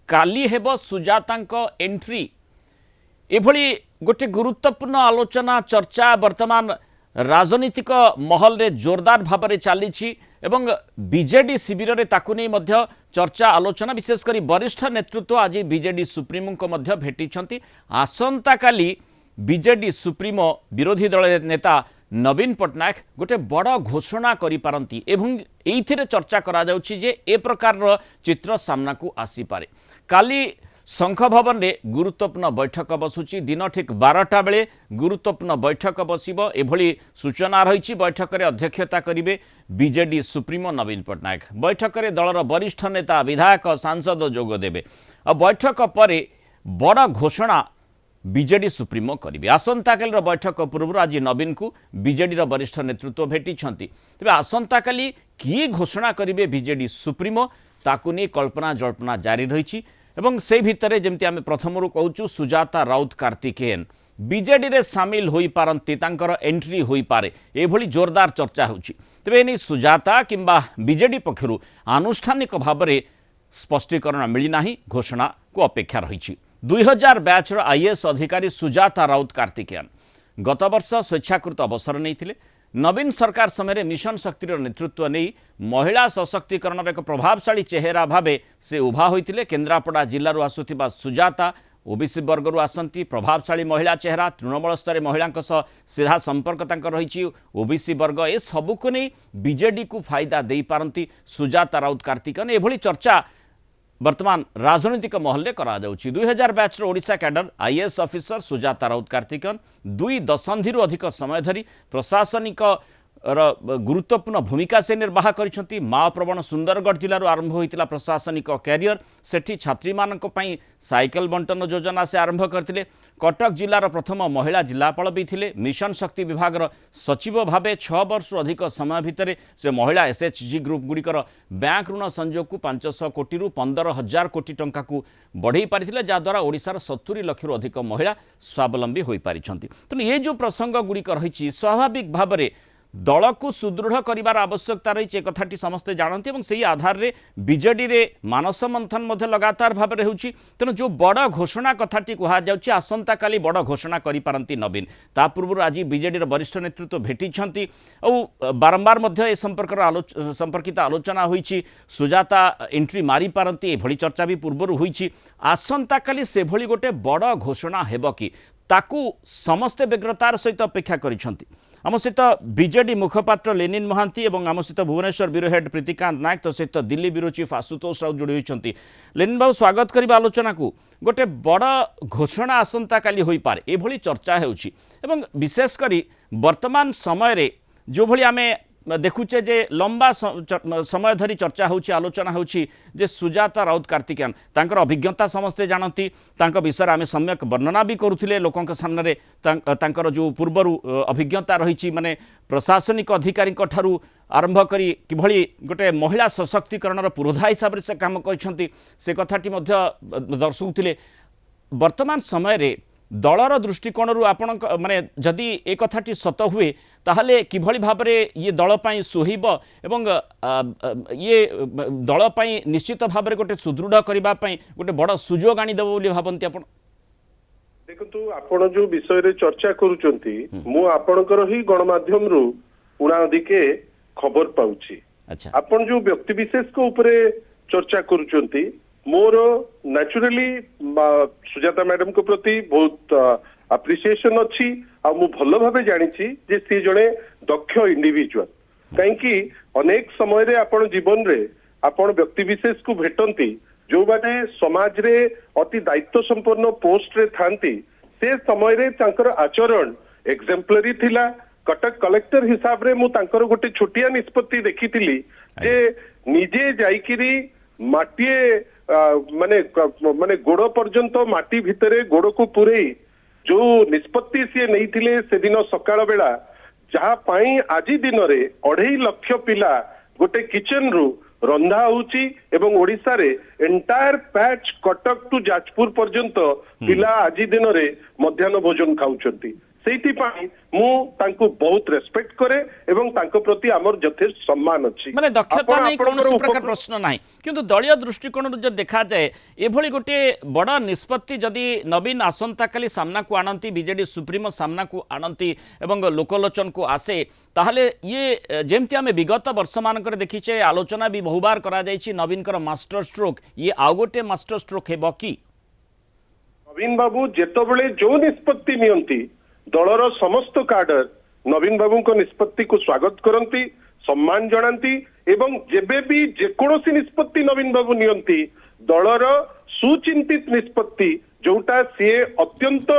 काली हेब सुजाता एंट्री एभली गोटे गुरुत्वपूर्ण आलोचना चर्चा वर्तमान राजनीतिक महल रे जोरदार भाव में चली बीजेडी शिविर में ताकू नहीं मध्य चर्चा आलोचना विशेषकर वरिष्ठ नेतृत्व आज बीजेडी सुप्रीमो को मध्य भेटी आसंता काली बीजेडी सुप्रीमो विरोधी दल नेता नवीन पट्टनायक गोटे बड़ घोषणा करिपारंती एवं एइथिरे चर्चा करा जाउछि जे ए प्रकार चित्र सामना को आसी पारे। काली शंख भवन में गुरुत्वपूर्ण बैठक बसुची दिन ठीक 12टा बेले गुरुत्वपूर्ण बैठक बसिबो एभली सूचना रही। बैठक में अध्यक्षता करेंगे बीजेडी सुप्रीमो नवीन पट्टनायक। बैठक में दलर वरिष्ठ नेता विधायक सांसद जोग देबे। बैठक पर बड़ घोषणा बीजेडी सुप्रीमो करेंगे। आसंताकाली बैठक पूर्व आज नवीन को बीजेडी वरिष्ठ नेतृत्व भेटी तेज आसंताकाली किए घोषणा करेंगे बीजेडी सुप्रीमो ताकू नहीं कल्पना जल्पना जारी रही। एवं से भितर जमती आम प्रथम कहूँ सुजाता राउत कार्तिकेयन बीजेडी रे सामिल हो पारती एंट्री हो पारे एभली जोरदार चर्चा होची। तेबे एनी सुजाता किंबा बीजेडी पक्षरु आनुष्ठानिक भाव में स्पष्टीकरण मिलना घोषणा को अपेक्षा रही। 2000 बैचर आईएएस अधिकारी सुजाता राउत कार्तिकेयन गत वर्ष स्वेच्छाकृत अवसर नहीं नवीन सरकार समय मिशन शक्तिर नेतृत्व नहीं महिला सशक्तिकरण एक प्रभावशाली चेहरा भावे से उभा होते। केन्द्रापड़ा जिलूर आसुथिबा सुजाता ओबीसी वर्गर आसती प्रभावशाली महिला चेहरा तृणमूल स्तर महिला सीधा संपर्क रही। ओबीसी वर्ग ए सबको नहीं बीजेडी को फायदा दे पारती सुजाता राउत कार्तिकेयन एभली चर्चा वर्तमान राजनीतिक महल में करा जाउछि। 2000 बैचर Odisha cadre IAS officer Sujata Rout Karthikeyan 2 दशंधि अधिक समय धरी प्रशासनिक गुरुत्वपूर्ण भूमिका से निर्वाह करिसेंती। माओ प्रवण सुंदरगढ़ जिलूर आरंभ होइतिला प्रशासनिक कैरियर सेठी छात्री मानक पई साइकेल बंटन योजना से आरंभ करथिले। कटक जिलार प्रथम महिला जिलापाल भी थिले। मिशन शक्ति विभाग सचिव भावे 6 वर्ष अधिक समय भितर से महिला एसएचजी ग्रुप गुड़िकर बैंक ऋण संयोग को 500 कोटी रु 15,000 कोटी टंका को बढ़ई पारिथिले जहाद्वारा ओडिशार 70 लाख रु अधिक महिला स्वावलंबी होई पारिछंती। तेणु ये जो प्रसंग गुड़िक रही स्वाभाविक भाव में दल को सुदृढ़ करिवार आवश्यकता रही कथाटी समस्ते जानती और से आधार रे बीजेडी रे मानस मंथन लगातार भाव में होची। तेणु जो बड़ घोषणा कथाटी कह जाउछि आसंता काली बड़ घोषणा करि पारंती नवीन ता पूर्व आज बीजेडी वरिष्ठ नेतृत्व भेटी और बारंबार ए संपर्कित आलोचना होईछि। सुजाता एंट्री मारी पारंती एभली चर्चा भी पूर्व होईछि। आसंता काली से भली गोटे बड़ घोषणा हेब कि ताकू समस्ते व्यग्रतार सहित अपेक्षा करिसेंती। आम सहित बीजेडी मुखपात्र लेनिन महांती और आम सहित भुवनेश्वर ब्यूरो हेड प्रीतिकांत नायक तो सहित दिल्ली ब्यूरो चीफ आशुतोष राउत जोड़ी होती। लेनिन बाबू स्वागत करवा आलोचना को गोटे बड़ घोषणा आसंता काली होई पारे एभली चर्चा होउछि एवं विशेषकर वर्तमान समय जो भली आमे देखुचे जे लंबा समय धरी चर्चा होची आलोचना होची जे सुजाता राउत कार्तिकेयन तांकर अभिज्ञता समस्ते जानती तांकर विषय आमे सम्यक वर्णना भी करुथिले लोकंक सामने तांकर जो पूर्वरु अभिज्ञता रही माने प्रशासनिक अधिकारी ठारू आरंभ करी किभली गोटे महिला सशक्तिकरण पुरोधा हिसाब से काम करछंती से कथाटी मध्य दर्शाउथिले। वर्तमान समय रे दलर दृष्टिकोण आपण माने जदि एक कथाटी सत हुए ताहले किभली भाव में ये दल पाई सुहिब एवं ये दल पाई निश्चित भाव में गोटे सुदृढ़ करबा पाई गोटे बड़ सुजोग आनी देबो बोली भाबंती आपण। देखंतु आपण जो विषय रे चर्चा करूचंती मु आपणकर ही गणमाध्यम रु पुणा अधिके खबर पाउची। अच्छा आपण जो व्यक्ति विशेष को ऊपर चर्चा करूचंती मोर नेचुरली सुजाता मैडम को प्रति बहुत अप्रिसिएशन अच्छी आ मु भल भाव जानी जे सी जड़े दक्ष इंडिविजुअल कहीं अनेक समय रे आपण जीवन रे आपण व्यक्ति विशेष को भेटंती जो माने समाज रे अति दायित्व संपन्न पोस्ट रे थांती से समय रे तांकर आचरण एग्जाम्पलरी थिला। कटक कलेक्टर हिसाब रे मु तांकर गोटे छोटिया निष्पत्ति देखिथिली जे निजे जाइकिरी माटिए माने माने गोड़ पर्यंत माटी भितरे गोड़ को पुरे जो निष्पत्ति सी नहीं थिले से दिन सकाळ बेला जहा पाई आज दिन रे 2.5 लाख पिला गोटे किचन रु रंधा होची एवं ओडिसा रे entire patch Cuttack to Jajpur पर्यंत पिला आज दिन रे मध्याह्न भोजन खाउचंती ସେଇଥିପାଇଁ ମୁଁ ତାଙ୍କୁ ବହୁତ ରେସ୍ପେକ୍ଟ କରେ ଏବଂ ତାଙ୍କ ପ୍ରତି ଆମର ଯଥେଷ୍ଟ ସମ୍ମାନ ଅଛି। ମାନେ ଦକ୍ଷତା ଆପଣ नहीं कौन ଆପଣଙ୍କର प्रकार ଉପକୃତ प्रश्न ना किंतु दलीय दृष्टिकोण जो देखा जाए एभली गोटे बड़ निष्पत्ति जदि नवीन आसंता काली सामना को आनती बीजेडी सुप्रीमो सामना को आनती एवं लोकलोचन को आसे ताहले ये जेमती आम विगत वर्ष मानक देखीचे आलोचना भी बहुबार करा जायछि नवीन मास्टर स्ट्रोक ये आउ गोटे मास्टर स्ट्रोक हेब कि नवीन बाबू जेतबेले जो निष्पत्ति नियंती दलर समस्त काडर नवीन बाबू को निष्पत्ति को स्वागत करती सम्मान जनाती एवं जेबे भी जेकोसी निष्पत्ति नवीन बाबू नियंती दलर सुचिंतित निष्पत्ति जोटा सी अत्यंत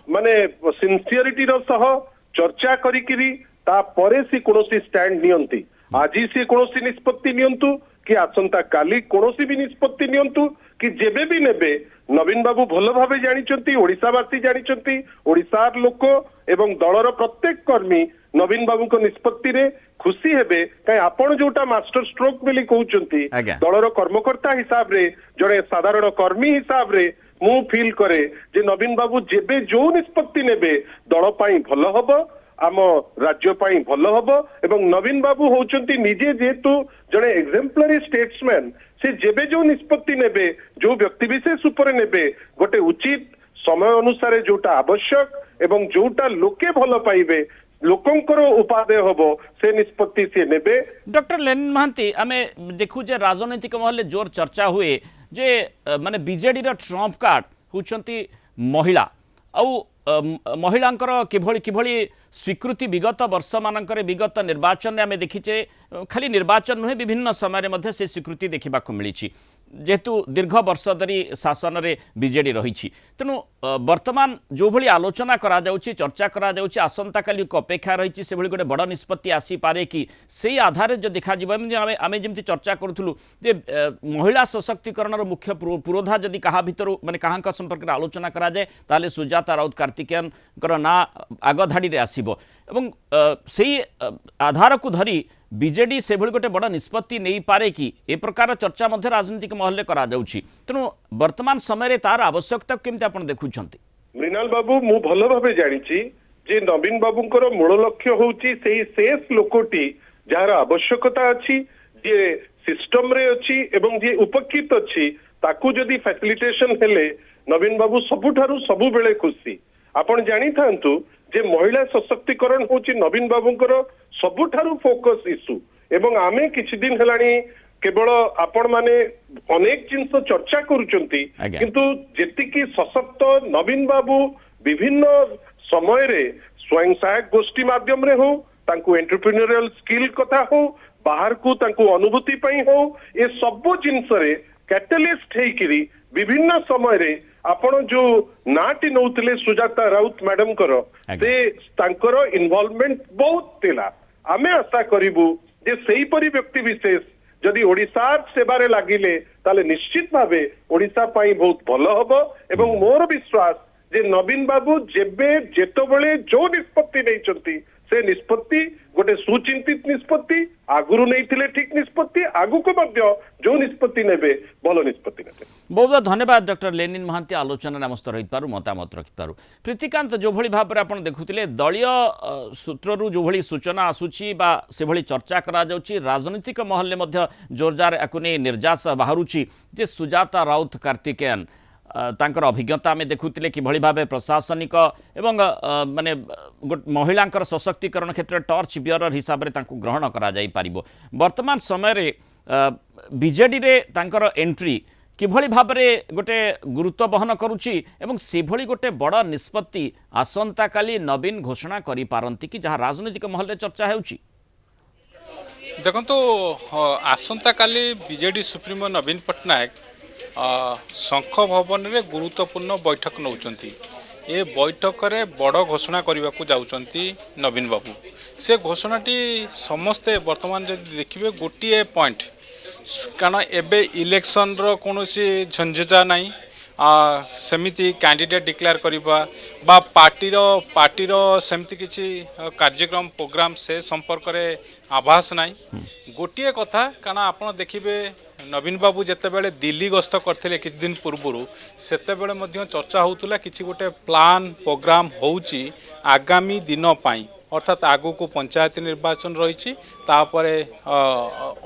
माने सिंसियरिटी सह चर्चा करिकिरी तापरे सी कोनोसी स्टैंड नियंती आज सी कोनोसी निष्पत्ति नियंतु कि आसंता काली कोनोसी भी निष्पत्ति नियंतु कि जेबे भी नेबे नवीन बाबू भल भाव जानी ओडिशावासी जानी ओडिशार लोक एवं दलर प्रत्येक कर्मी नवीन बाबू को निष्पत्ति रे खुशी हेबे कहीं आपण जोटा मास्टर स्ट्रोक बोली कहउचंती दलर कर्मकर्ता हिसाब रे जड़े साधारण कर्मी हिसाब रे मु फील करे जे नवीन बाबू जेबे जो निष्पत्ति नेबे दल पाई भल हबो आम राज्य पाई भल हबो एवं नवीन बाबू होउचंती निजे जेतु जड़े एग्जाम्पलरी स्टेट्समैन से जेबे जो निष्पत्ति नेबे जो व्यक्ति विशेष ऊपर नेबे गोटे उचित समय अनुसार जोटा आवश्यक एवं जोटा लोके भल पाइबे लोकंकर उपादेय हबो से निष्पत्ति से नेबे। डॉक्टर लेनिन महांती आमे देखु जे राजनीतिक महल जोर चर्चा हुए जे माने बीजेडी रा ट्रम्प कार्ड होउचंती महिला आउ महिलांकर किभଳି किभଳି स्वीकृति विगत वर्ष मानकर विगत निर्वाचन में आम देखीचे खाली निर्वाचन नुहे विभिन्न समय में से स्वीकृति देखा मिली जेहेतु दीर्घ वर्ष धरी शासन में बीजेडी रही तेणु वर्तमान जो भली आलोचना करा जाउची चर्चा करा जाउची आसंता काली अपेक्षा रही से गोटे बड़ निष्पत्ति आसी पारे कि से आधार जो देखा आम जमी चर्चा करूँ जे महिला सशक्तिकरण मुख्य पुरोधा जदि क्या भितर माने क्या संपर्क में आलोचना करा जाए ताले सुजाता राउत कार्तिकेयन ना आग धाड़ी आसीबो एवं सेही आधार को धरी बीजेडी से भली गोटे बड़ निष्पत्ति नहीं पारे कि ए प्रकार चर्चा मध्य राजनीतिक महल करा जाउछि तेणु वर्तमान समय तार आवश्यकता केमती आपण देखुछंती। मृणाल बाबू मु भल भाबे जानिछि जे नवीन बाबूंकर मूल लक्ष्य होउछि सेही शेष लोकटी जार आवश्यकता अछि जे सिस्टम रे अछि एवं जे उपकृत अछि ताकू जदि फैसिलिटेशन हेले नवीन बाबू सबुठारु सबु बेले खुशी आपण जानि थांतु जे महिला सशक्तिकरण होची नवीन बाबूंकर सबुठारु फोकस इश्यू एवं आमे किछि दिन हेलानी केवल आपण माने अनेक जिंस चर्चा करूचंती किंतु जेतिकी सशक्त नवीन बाबू विभिन्न समय रे स्वयं सहायक गोष्ठी माध्यम रे हो तांकू एंटरप्रेन्योरियल स्किल कथा हो बाहर को तांकू अनुभूति पई हो ए सब जिंस रे कैटलिस्ट हेकिरी विभिन्न समय रे आपण जो नाटी नौतले सुजाता राउत मैडम करो से तांकर इन्वॉल्वमेंट बहुत थिला आमे आशा करिबु जे सेही परि व्यक्ति विशेष जदि ओडिसार सेवारे लागिले ताले निश्चित भावे ओडिसा पाई बहुत भलो हबो एवं मोर विश्वास जे नवीन बाबू जेबे जेतबेले जो निष्पत्ति नैचंती से निष्पत्ति गोटे सुचिंतित निष्पत्ति आगुरु नहीं ठीक निष्पत्ति आगु को मध्य जो निष्पत्ति नेबे भलो निष्पत्ति नेबे। बहुत बहुत धन्यवाद डॉक्टर लेनिन महांती आलोचना नमस्त रही मतामत रखिपारु। प्रीतिकांत जो भली भाव में आपण देखुतिले दलीय सूत्ररु जो भली सूचना आसुची बा से भली चर्चा करा जाउची राजनीतिक महल में मध्य जोरदार याकु नै निर्जास बाहरुची जे सुजाता राउत कार्तिकेयन तांकर अभिज्ञता में देखुतिले कि भली भाव प्रशासनिक एवं माने महिलांकर सशक्तिकरण क्षेत्र टॉर्च बियरर हिसाब रे तांको ग्रहण करा जाई पारिबो। वर्तमान समय रे बीजेडी रे तांकर एंट्री किभली भाव में गोटे गुरुत्व बहन करुची एवं से भली गोटे बड़ निष्पत्ति आसंता काली नवीन घोषणा करि पारंती कि जहाँ राजनीतिक महल रे चर्चा हेउची। देखंतु आसंता काली बीजेडी सुप्रीमो नवीन पट्टनायक शंख भवन रे गुरुत्वपूर्ण बैठक नौचंती ए बैठक रे बड़ घोषणा करने को जाउचंती नवीन बाबू से घोषणाटी समस्ते वर्तमान जदि देखिए गोटे पॉइंट कारण एबे इलेक्शन रो कोनोसी झंझटा नहीं सेमिति कैंडिडेट डिक्लेयर करबा बा पार्टीर सेमती किसी कार्यक्रम प्रोग्राम से संपर्क रे आभास नहीं गोटे कथा कारण आप देखिए नवीन बाबू जितेबाला दिल्ली गस्त करते किछ दिन पूर्व से चर्चा होता कि गोटे प्लान प्रोग्राम होउची आगामी दिन पाई अर्थात आगु को पंचायत निर्वाचन रही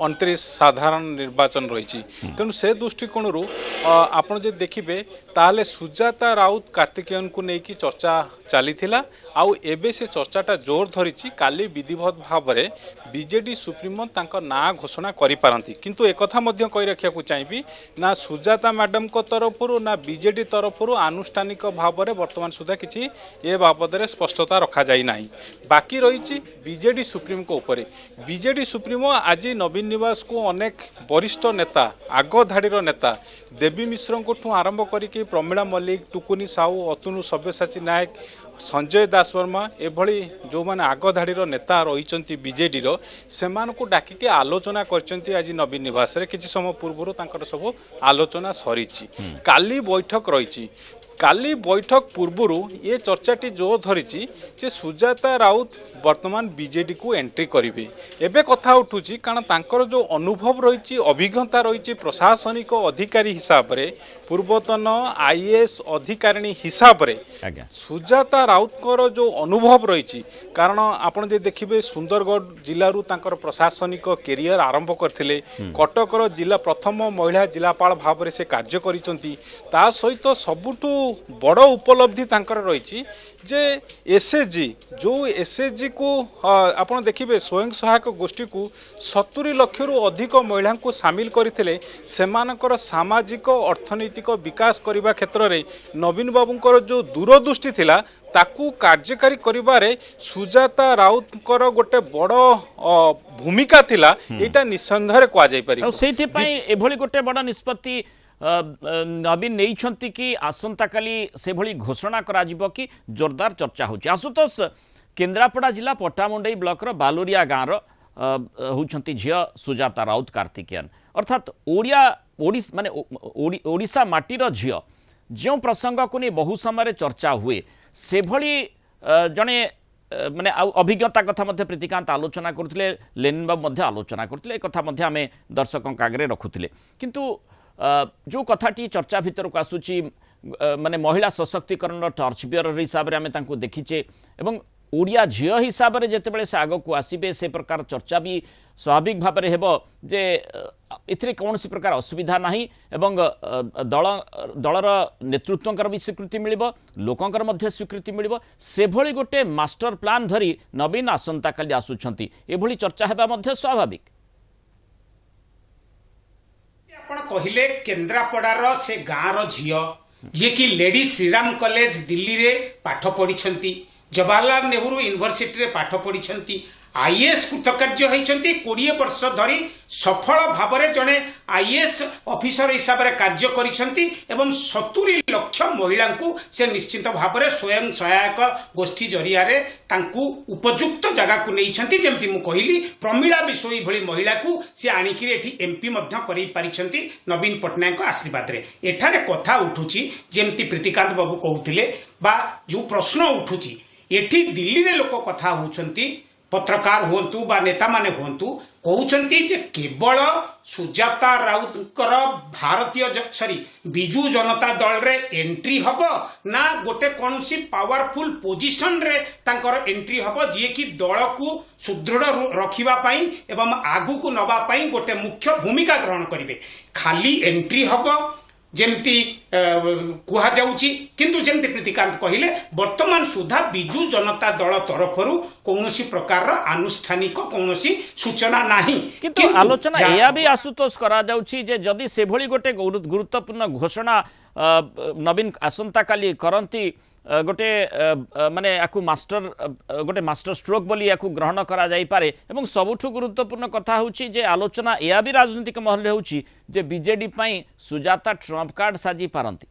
29 साधारण निर्वाचन रही तेणु से दृष्टिकोण आपड़ जो देखिए ताले सुजाता राउत कार्तिकेयन को लेकिन चर्चा चली आउ एबे से चर्चाटा जोर धरी काली विधिवत भाव में बीजेडी सुप्रीमो तांको ना घोषणा करि पारंती किंतु एक कथा मध्य कहि रखिया को चाहिबी ना सुजाता मैडम को तरफरु ना बीजेडी तरफरु आनुष्ठानिक भाव में वर्तमान सुधा किछि ए बाबद रे स्पष्टता रखा जाई नाही बाकी रही बीजेडी सुप्रीम को ऊपर बीजेडी सुप्रीमो आज नवीन निवास को अनेक वरिष्ठ नेता आग धाड़ीर नेता देवी मिश्र को आरंभ करके प्रमीला मल्लिक टुकुनी साहू अतुनु सब्यसाची नायक संजय दास वर्मा एभली जो माने आग धाड़ीर नेता रही बीजेडी से डाकिके आलोचना करचंती आज नवीन निवास रे किछि समय पूर्व तांकर सब आलोचना सरी काली बैठक रही काली बैठक पूर्वर ये चर्चाटी जो धरी जे सुजाता राउत वर्तमान बीजेडी को एंट्री करेंगे एबे कथा उठुची कारण तांकर जो अनुभव रही अभिज्ञता रही प्रशासनिक अधिकारी हिसाब रे पूर्वतन आईएएस अधिकारिणी हिसाब रे सुजाता राउतकर जो अनुभव रही कारण आपण जे देखिबे सुंदरगढ़ जिल्लारू तांकर प्रशासनिक कैरियर आरंभ करथिले कटकर जिला प्रथम महिला जिलापाल भाव से कार्य करिसंती ता सहित सबुठू बड़ उपलब्धि तांकर रही जे एसएचजी जो एसएचजी को आपण देखिबे स्वयं सहायक गोष्ठी को 70 लाख रु अधिक महिला को सामिल करथिले सेमानकर सामाजिक अर्थनैतिक विकास करबा क्षेत्र रे नवीन बाबूंकर जो दूरदृष्टि थिला ताकू कार्यकारी करिबारे सुजाता राउतकर गोटे बड़ भूमिका थिला एटा निसंदेह कहा जाय पारि सेति पई एभली गोटे बड़ निष्पत्ति नवीन नहीं कि आसंता काली से भली घोषणा करा जिवो कि जोरदार चर्चा होची आशुतोष केन्द्रापड़ा जिला पट्टामुंडई ब्लॉक बालुरिया गाँव होती झील सुजाता राउत कार्तिकेयन अर्थात ओडिशा माटीर झील जो प्रसंग को नहीं बहु समय चर्चा हुए से भली जड़े माने अभिज्ञता कथा मध्य प्रीतिकांत आलोचना करथिले लेनिन बाबू मध्य आलोचना करथिले कथा मध्य आमे दर्शकों आगे रखुथिले किंतु जो कथाटी चर्चा भीतर को आसूची माने महिला सशक्तिकरण टर्च बियर हिसाब से आम देखीचे एवं ओडिया झील हिसाब से जितेबाला से आग को आसबे से प्रकार चर्चा भी स्वाभाविक भाव में हेब जे इथिरे कौन सी प्रकार असुविधा नहीं एवं दलर नेतृत्वकर भी स्वीकृति मिलिबो लोकंकर मध्य स्वीकृति मिलिबो से भली गोटे मास्टर प्लान धरी नवीन आसंता काली आसुछंती एभली चर्चा हेबा मध्य स्वाभाविक आपण कहिले केन्द्रापड़ार से गाँव झील जी कि लेडी श्रीराम कॉलेज दिल्ली रे पाठ पढ़ी जवाहरलाल नेहरू यूनिवर्सिटी रे पाठ पढ़ी आईएएस कृतकार्य होती 20 वर्ष धरी सफल भाव में जड़े आईएएस ऑफिसर हिसाब से कार्य करिसेंती एवं 70 लाख महिला को से निश्चित भाव में स्वयं सहायक गोष्ठी जरिया रे तांकू उपयुक्त जगह को नहीं जमती मु कहली प्रमीला विषय भली महिला को से आनिकी एठी एमपी मध्य करि पारिछंती नवीन पटनायक आशीर्वाद रे एठारे कथा उठुची जेमती प्रीतिकांत बाबू कहउथिले बा जो प्रश्न उठुची एठी दिल्ली रे लोक कथा होउछंती पत्रकार हुंतु बा नेता माने हुंतु कहउछंती जे केवल सुजाता राउतकर भारतीय सॉरी बिजू जनता दल रे एंट्री हबो ना गोटे कोनसी पावरफुल पोजीशन रे तांकर एंट्री हबो जे कि दल को सुदृढ़ रखिबा पई एवं आगु को नबा पई गोटे मुख्य भूमिका ग्रहण करिवे खाली एंट्री हबो जेमती कुहा जाउची किंतु जेमती प्रीतिकांत कहिले वर्तमान सुधा बिजू जनता दल तरफरु कौनसी प्रकार आनुष्ठानिक कौनसी सूचना नाही किंतु आलोचना या भी आशुतोष करा जाउची जे जदि से भली गोटे गुरुत्वपूर्ण घोषणा नवीन आसंता काली करंती गोटे माने याकू मास्टर गोटे मास्टर स्ट्रोक बोली याकू ग्रहण करा जाई पारे एवं सबुठु गुरुत्वपूर्ण कथा होची जे आलोचना या भी राजनीतिक महल होची जे बीजेडी पई सुजाता ट्रम्प कार्ड साजी पारंती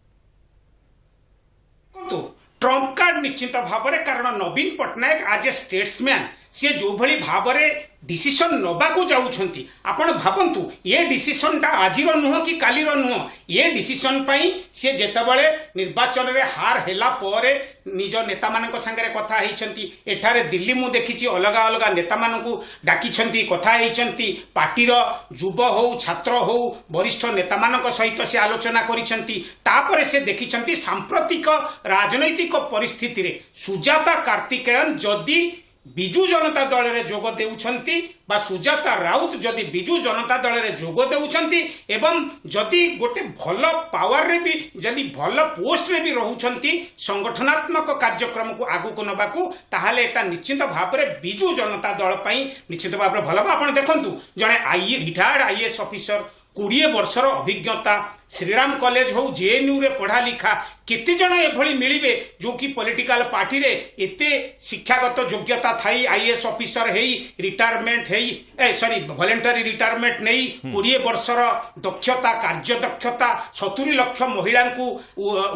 ट्रम्प कार्ड निश्चित भाव में कारण नवीन पटनायक आज ए स्टेट्समैन सी जो भली भाव में डिसीजन नबाकू जाउछंती आपण भाबंतु ये डिसीजनटा आजिर नुह कि कालीर नुह ये डिसीजन पई से जेतबळे निर्वाचन रे हार हेला परे निज नेता मानक संगे कथा हेइछंती एठारे दिल्ली मु देखिछि अलग अलग नेता मानकू डाकिछंती कथा हेइछंती पार्टीर युव हो छात्र हो वरिष्ठ नेता मानक सहित से आलोचना करिछंती तापरे से देखिछंती सांप्रतिक राजनैतिक परिस्थिति रे सुजाता कार्तिकेयन जदि विजु जनता दल रे जोग देउछंती बा सुजाता राउत जदि विजु जनता दल रे जोग देउछंती एवं जदि गोटे भल पावर रे भी जदि भल पोस्ट रे भी रहउछंती संगठनात्मक कार्यक्रम को आगु को नबाकू ताहाले एटा निश्चित भाव रे विजु जनता दल पई निश्चित भाव रे भल बा आपण देखंतु जणे रिटायर्ड आईएएस ऑफिसर 20 वर्षर अभिज्ञता श्रीराम कॉलेज हो जेएनयू रे पढ़ा लिखा केते जण एभली मिलिबे जो कि पॉलिटिकल पार्टी रे एते शिक्षागत योग्यता थाई आईएएस ऑफिसर हेई रिटायरमेंट हेई सॉरी वॉलंटरी रिटायरमेंट नहीं 20 वर्षर दक्षता कार्य दक्षता 70 लाख महिला को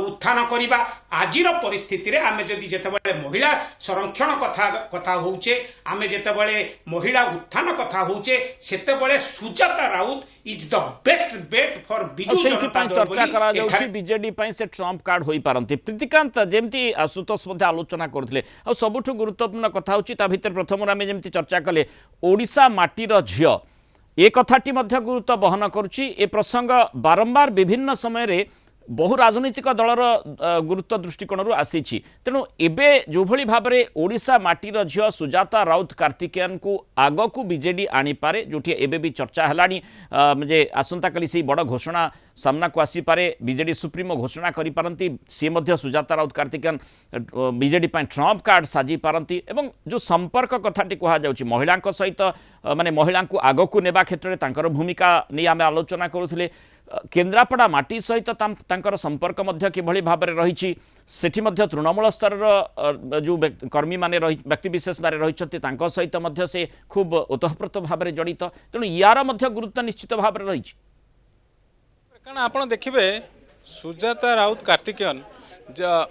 उत्थान करिबा आजिर परिस्थिति रे आमे जदि जेतेबेले महिला संरक्षण कथा होउचे आमे जेतेबेले महिला उत्थान कथा होउचे सेतेबेले Sujata Rout is the best bet for Biju चर्चा करा बीजेडी से ट्रम्प कार्ड हो पारती प्रीतिकांत जमी आशुतोष आलोचना करते सबुठ गुरुत्वपूर्ण कथा होता भितर प्रथम आम जमी चर्चा कले ओडिशा माटीर झियो ए कथाटी गुरुत्व बहन करुच्ची ए प्रसंग बारंबार विभिन्न समय बहु राजनीतिक दलर गुरुत्व दृष्टिकोण आसी तेणु एबे जो भली भाव में ओडिशा माटीर झियो सुजाता राउत कार्तिकेयन को आग को बीजेडी आनीपारे जोठी एबे भी चर्चा है जे आसंता काली से बड़ घोषणा सामना को आसीपारे बीजेडी सुप्रीमो घोषणा करि पारंती सी मध्य सुजाता राउत कार्तिकेयन बीजेडी पय ट्रम्प कार्ड साजी पारंती एवं जो संपर्क कथाटी कहा जाउची महिला सहित माने महिला को आग को नेबा क्षेत्र में तांकर भूमिका नहीं आम आलोचना करुथिले केन्द्रापड़ा माटी सहित तांकर संपर्क मध्य किभली भाव में रही सेठी मध्य तृणमूल स्तर जो कर्मी माने व्यक्ति विशेष माने रही सहित मध्य से खूब ओतप्रोत भाव में जड़ित तेणु यार मध्य गुरुत्व निश्चित भाव में रही कारण आप देखिए सुजाता राउत कार्तिकेयन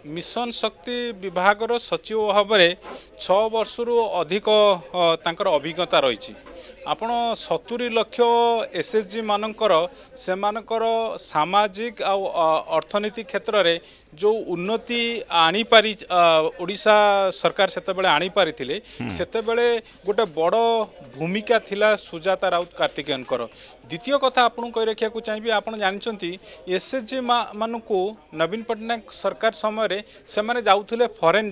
मिशन शक्ति विभाग सचिव भाव में 6 वर्ष अधिक तांकर अभिज्ञता रही आपण 70 लाख एसएचजी मानकर से सामाजिक आ अर्थनीति क्षेत्र में जो उन्नति आनी पारी ओडिशा सरकार सेतेबेले आनी पारिथिले सेतेबेले गोटे बड़ भूमिका थिला सुजाता राउत कार्तिकेयनकर द्वितीय कथा आपन कहि रखिया को चाहिए आपन जानचंती एसएचजी मानकू नवीन पटनायक सरकार समय रे से माने जाउथुले फॉरेन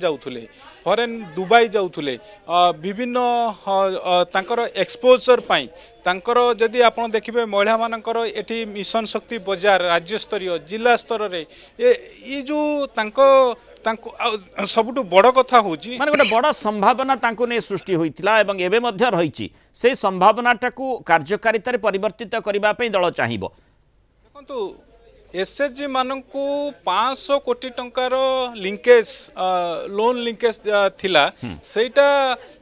दुबई जाउथुले विभिन्न तांकर एक्सपोजर पाई तांकर जदि आपन देखिबे महिला मानकर एठी मिशन शक्ति बाजार राज्य स्तरीय जिला स्तर रे ये जो तांको सबुठु बड़ कथा होची माने गोटे बड़ संभावना तांको ने सृष्टि होइतिला एवं एबे मध्य रहिछि से संभावनाटाकू कार्यकारितारे परिवर्तित करिबा पई दल चाहिबो देखंतु एसएचजी मानकू 500 कोटी टंकार लिंकेज लोन लिंकेज थिला सेटा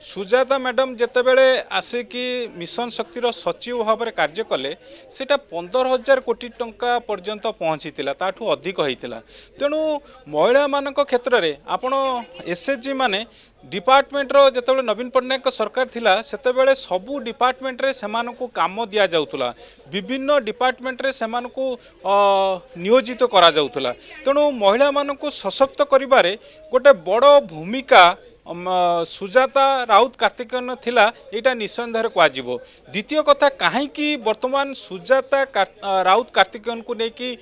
सुजाता मैडम जेतेबेले आसिकी मिशन शक्तिर सचिव भाव में कार्य कले सेटा 15,000 कोटी टंका पर्यंत पहुँची ताठू अधिक होइतिला तेणु महिला मानक क्षेत्र में आपण एसएचजी माने डिपार्टमेंट रो जेतेबेले नवीन पटनायक सरकार थिला सेतेबेले सबु डिपार्टमेंट रे सेमानकू काम दिया जाउतला विभिन्न डिपार्टमेंट रे सेमानकू नियोजित करा जाउतला तेणु महिला मानकू सशक्त करिबारे गोटे बड़ भूमिका सुजाता राउत कार्तिकेयन थिला एटा निसंदेह कहुजिबो द्वितीय कथा कहीं वर्तमान सुजाता राउत कार्तिकेयन को लेकिन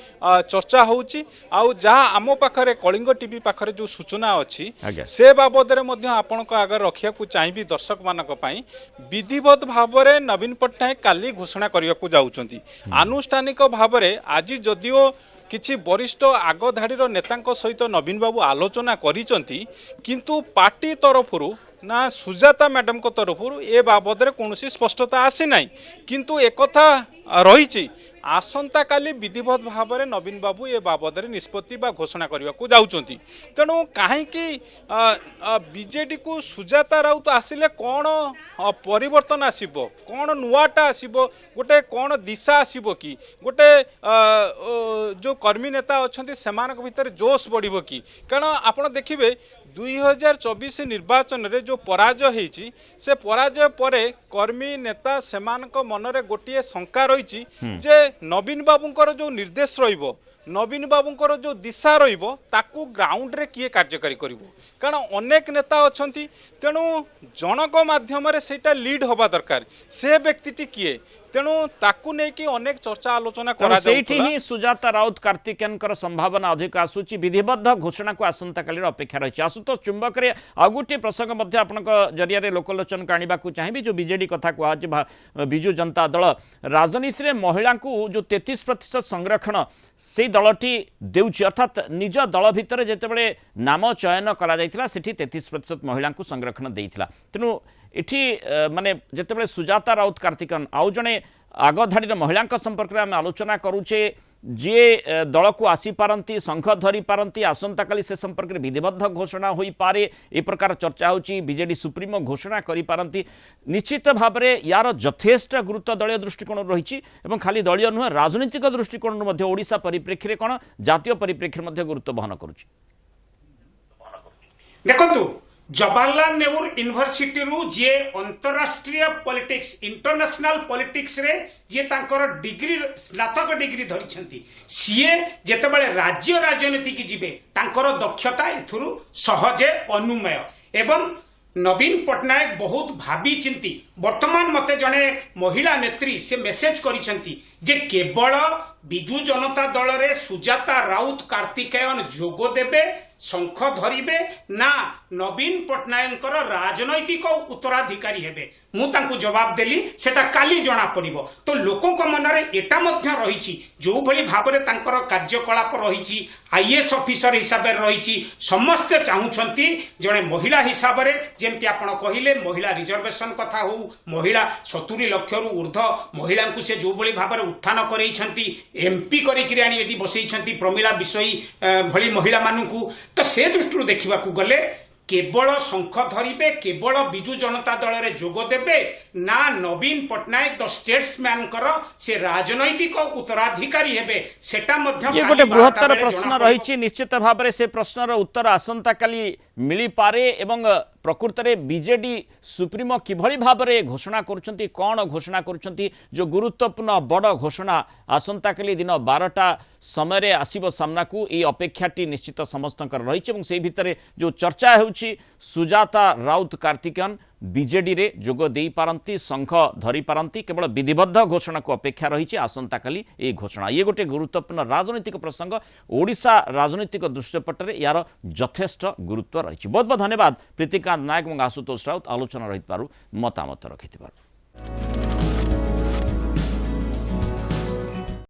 चर्चा होउची आउ जहाँ आम पाखरे कलिंग टीवी पाखरे जो सूचना अच्छी से बाबद आपंक आगे रखा चाहिए दर्शक मानक पई विधिवत भाव में नवीन पटनायक काली घोषणा करने को जाउचंती आनुष्ठानिक भाव में आज जदिओ किछि वरिष्ठ आगधाड़ीर नेतांक सहित नवीन बाबू आलोचना करिसंती किंतु पार्टी तरफरु ना सुजाता मैडम को तरफरु ए बाबद कौन स्पष्टता आसी ना किंतु एक कथा रही आसंता काली विधिवत भाव में नवीन बाबू ए बाबद निष्पत्ति बा घोषणा करने को जाऊँगी तेणु कहीं बीजेडी को सुजाता राउत आसिले कौन परिवर्तन आसब कौन नुआटा आसब गोटे कौन दिशा आसब कि गोटे जो कर्मी नेता अच्छा से भितर जोश बढ़ कि कारण आप देखिए 2024 निर्वाचन रे जो पराजय होईची से पराजय परे कर्मी नेता सेमानक मनरे गोटे शंका रही जे नवीन बाबूंकर जो निर्देश रहिबो नवीन बाबूंकर जो दिशा रहिबो ताकू ग्राउंड रे किए कार्यकारी करिवो कारण अनेक नेता अछंती तेणु जनक माध्यम रे सेटा लीड होबा दरकार से व्यक्तिटी किए तेणु ताकू नहीं कि अनेक चर्चा आलोचना करा ही सुजाता राउत कार्तिकेयनकर संभावना अधिक आसूची विधिबद्ध घोषणा को आसंता काली अपेक्षा रही आशुतोष चुंबक रे आ गोटे प्रसंग मध्य आपनक जरिया रे लोकलोचन को आनिबा को चाहिबी जो बीजेडी कथा कहवा बिजु जनता दल राजनीति रे महिला को जो 33% संरक्षण से दलटी देउछि अर्थात निज दल भितर जेतेबेले नाम चयन करा जायतिला सेठी 33% महिला को संरक्षण देइथिला तेनु एठी माने जेतेबेले सुजाता राउत कार्तिकन आउ जणे आगधाड़ी महिला संपर्क में आम आलोचना करुचे जी दल को आसी पारती शंख धरी पारती आसंता काली से संपर्क में विधिबद्ध घोषणा हो पारे ए प्रकार चर्चा होची बीजेडी सुप्रीमो घोषणा करि पारती निश्चित भाव में यार यथेष्ट गुरुत्व दलीय दृष्टिकोण रही खाली दलीय नुहे राजनीतिक दृष्टिकोण ओडिशा परिप्रेक्षी कौन जातीय परिप्रेक्षी गुरुत्व बहन करुछि देखंतु जवाहरलाल नेहरू यूनिवर्सिटी रु जे अंतरराष्ट्रीय पॉलिटिक्स इंटरनेशनल पॉलिटिक्स रे जे तांकर डिग्री स्नातक डिग्री धरिछंती सीए जेतेबेले राज्य राजनीति की जिबे तांकर दक्षता एथुरु सहजे अनुमेय एवं नवीन पटनायक बहुत भावी चिंती वर्तमान मते जने महिला नेत्री से मेसेज करिसंती जे केवल बिजु जनता दल रे सुजाता राउत कार्तिकेयन जोग देबे शंख धरिबे ना नवीन पटनायक राजनैतिक उत्तराधिकारी हेबे मु तांकु जवाब देली सेटा काली जना पड़िबो तो लोकों को मन रे एटा मध्य रहिछि जो भली भाबरे तांकर कार्यकलाप रहिछि आईएएस ऑफिसर हिसाब रे रहिछि समस्त चाहुछंती जने महिला हिसाब रे जेंति आपण कहिले महिला रिजर्वेशन कथा हो महिला 70 लाख रु ऊर्ध्व महिला को से जो भली भाबरे उत्थान करैछंती एमपी करिकरी आनी एटी बसैछंती प्रमिला विषयी भली महिला मानकू तो से दृष्टि देखा गले केवल शंख धरिबे केवल बिजु जनता दल रे जोग देबे ना नवीन पटनायक द स्टेट्समैन से राजनैतिक उत्तराधिकारी हेबे सेटा मध्य ये गोटे बृहत्तर प्रश्न रही निश्चित भाव में से प्रश्नर उत्तर आसंता काली मिली पारे एवं प्रकृत में बीजेडी सुप्रीमो किभली भाव में घोषणा करुछंती कौन घोषणा करुछंती जो गुरुत्वपूर्ण बड़ घोषणा आसंता काली दिन 12टा समय आसीबो सामना को ये अपेक्षाटी निश्चित समस्त रही से भितर जो चर्चा होउछि सुजाता राउत कार्तिकेयन बीजेडी रे जोग दे पारंती शंख धरी पारंती केवल विधिबद्ध घोषणा को अपेक्षा रही आसंता काली ये घोषणा ये गोटे गुरुत्वपूर्ण राजनीतिक प्रसंग ओडिशा राजनीतिक दृश्यपट में यार यथेष्ट गुरुत्व रही बहुत बहुत धन्यवाद प्रीतिकांत नायक और आशुतोष राउत आलोचना रही मतामत रखि।